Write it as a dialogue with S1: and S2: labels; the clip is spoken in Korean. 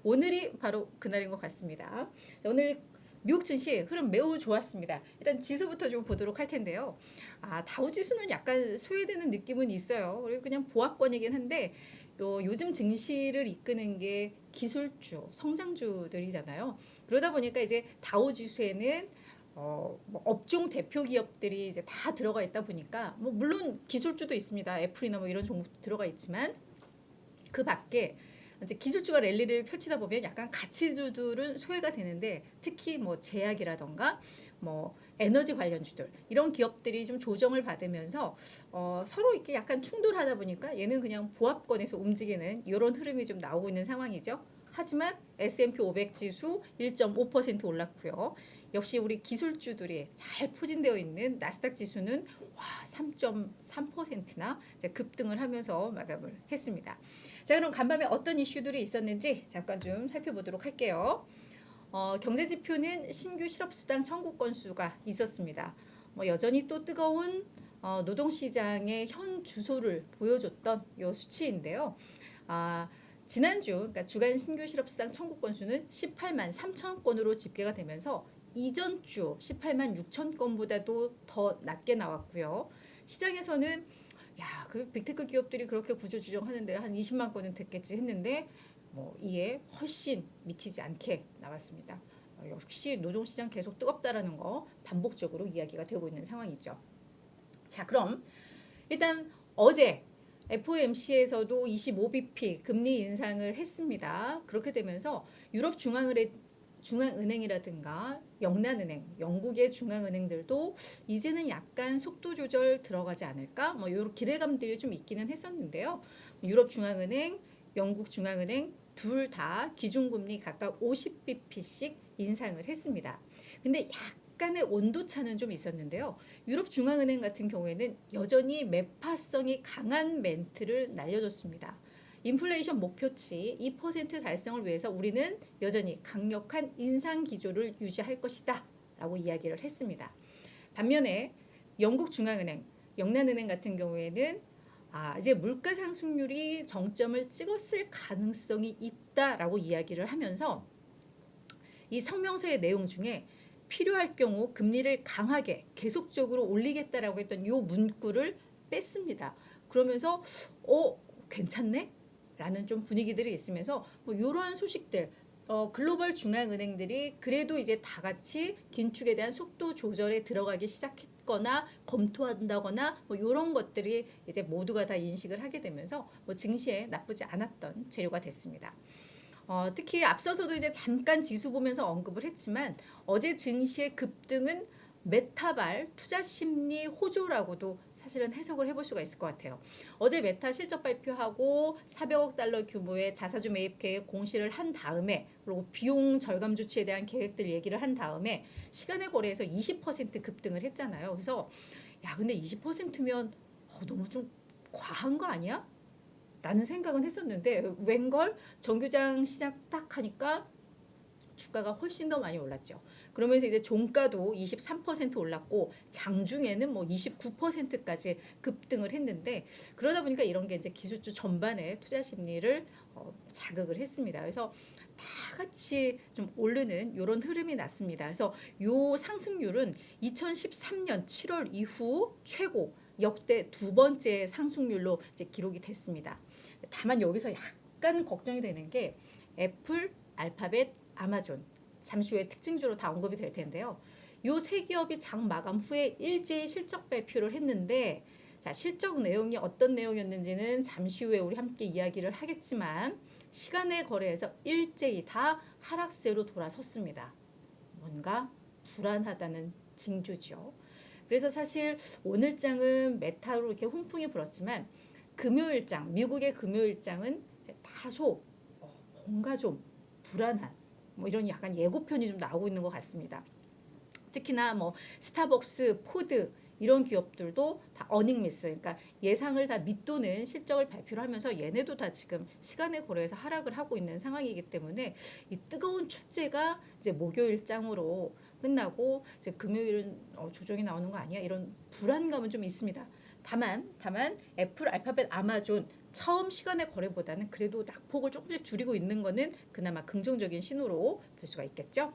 S1: 오늘이 바로 그날인 것 같습니다. 오늘 미국 증시 흐름 매우 좋았습니다. 일단 지수부터 좀 보도록 할 텐데요. 다우 지수는 약간 소외되는 느낌은 있어요. 그리고 그냥 보합권이긴 한데 요즘 증시를 이끄는 게 기술주, 성장주들이잖아요. 그러다 보니까 이제 다우 지수에는 뭐 업종 대표 기업들이 이제 다 들어가 있다 보니까 뭐 물론 기술주도 있습니다. 애플이나 뭐 이런 종목 들어가 있지만 그 밖에 이제 기술주가 랠리를 펼치다 보면 약간 가치주들은 소외가 되는데 특히 뭐 제약이라던가 뭐 에너지 관련주들 이런 기업들이 좀 조정을 받으면서 서로 이렇게 약간 충돌하다 보니까 얘는 그냥 보합권에서 움직이는 이런 흐름이 좀 나오고 있는 상황이죠. 하지만 S&P 500 지수 1.5% 올랐고요. 역시 우리 기술주들이 잘 포진되어 있는 나스닥 지수는 3.3%나 급등을 하면서 마감을 했습니다. 자, 그럼 간밤에 어떤 이슈들이 있었는지 잠깐 좀 살펴보도록 할게요. 경제지표는 신규 실업수당 청구 건수가 있었습니다. 여전히 또 뜨거운 노동시장의 현 주소를 보여줬던 이 수치인데요. 지난주, 그러니까 주간 신규 실업수당 청구 건수는 18만 3천 건으로 집계가 되면서 이전 주 18만 6천 건보다도 더 낮게 나왔고요. 시장에서는 그 빅테크 기업들이 그렇게 구조조정하는데 한 20만 건은 됐겠지 했는데 이에 훨씬 미치지 않게 나왔습니다. 역시 노동시장 계속 뜨겁다라는 거 반복적으로 이야기가 되고 있는 상황이죠. 자, 그럼 일단 어제 FOMC에서도 25bp 금리 인상을 했습니다. 그렇게 되면서 유럽 중앙은행이라든가 영란은행, 영국의 중앙은행들도 이제는 약간 속도 조절 들어가지 않을까? 이런 기대감들이 좀 있기는 했었는데요. 유럽 중앙은행, 영국 중앙은행 둘 다 기준금리 각각 50bp씩 인상을 했습니다. 근데 약간의 온도차는 좀 있었는데요. 유럽 중앙은행 같은 경우에는 여전히 매파성이 강한 멘트를 날려줬습니다. 인플레이션 목표치 2% 달성을 위해서 우리는 여전히 강력한 인상 기조를 유지할 것이다 라고 이야기를 했습니다. 반면에 영국 중앙은행, 영란은행 같은 경우에는 이제 물가 상승률이 정점을 찍었을 가능성이 있다라고 이야기를 하면서 이 성명서의 내용 중에 필요할 경우 금리를 강하게 계속적으로 올리겠다라고 했던 이 문구를 뺐습니다. 그러면서 괜찮네? 라는 좀 분위기들이 있으면서 이러한 소식들 글로벌 중앙은행들이 그래도 이제 다 같이 긴축에 대한 속도 조절에 들어가기 시작했거나 검토한다거나 이런 것들이 이제 모두가 다 인식을 하게 되면서 증시에 나쁘지 않았던 재료가 됐습니다. 특히 앞서서도 이제 잠깐 지수 보면서 언급을 했지만 어제 증시의 급등은 메타발 투자 심리 호조라고도 사실은 해석을 해볼 수가 있을 것 같아요. 어제 메타 실적 발표하고 400억 달러 규모의 자사주 매입 계획 공시를 한 다음에 그리고 비용 절감 조치에 대한 계획들 얘기를 한 다음에 시간의 거래에서 20% 급등을 했잖아요. 그래서 근데 20%면 너무 좀 과한 거 아니야? 라는 생각은 했었는데 웬걸 정규장 시작 딱 하니까 주가가 훨씬 더 많이 올랐죠. 그러면서 이제 종가도 23% 올랐고 장중에는 29%까지 급등을 했는데 그러다 보니까 이런 게 이제 기술주 전반의 투자 심리를 자극을 했습니다. 그래서 다 같이 좀 오르는 이런 흐름이 났습니다. 그래서 요 상승률은 2013년 7월 이후 최고 역대 두 번째 상승률로 이제 기록이 됐습니다. 다만 여기서 약간 걱정이 되는 게 애플, 알파벳, 아마존 잠시 후에 특징주로 다 언급이 될 텐데요. 요 세 기업이 장 마감 후에 일제히 실적 발표를 했는데 자, 실적 내용이 어떤 내용이었는지는 잠시 후에 우리 함께 이야기를 하겠지만 시간의 거래에서 일제히 다 하락세로 돌아섰습니다. 뭔가 불안하다는 징조죠. 그래서 사실 오늘 장은 메타로 이렇게 훈풍이 불었지만 금요일장, 미국의 금요일장은 다소 뭔가 좀 불안한 이런 약간 예고편이 좀 나오고 있는 것 같습니다. 특히나 스타벅스, 포드 이런 기업들도 다 어닝 미스, 그러니까 예상을 다 밑도는 실적을 발표를 하면서 얘네도 다 지금 시간의 고래에서 하락을 하고 있는 상황이기 때문에 이 뜨거운 축제가 이제 목요일장으로 끝나고 이제 금요일은 조정이 나오는 거 아니야? 이런 불안감은 좀 있습니다. 다만 애플, 알파벳, 아마존 처음 시간의 거래보다는 그래도 낙폭을 조금씩 줄이고 있는 거는 그나마 긍정적인 신호로 볼 수가 있겠죠.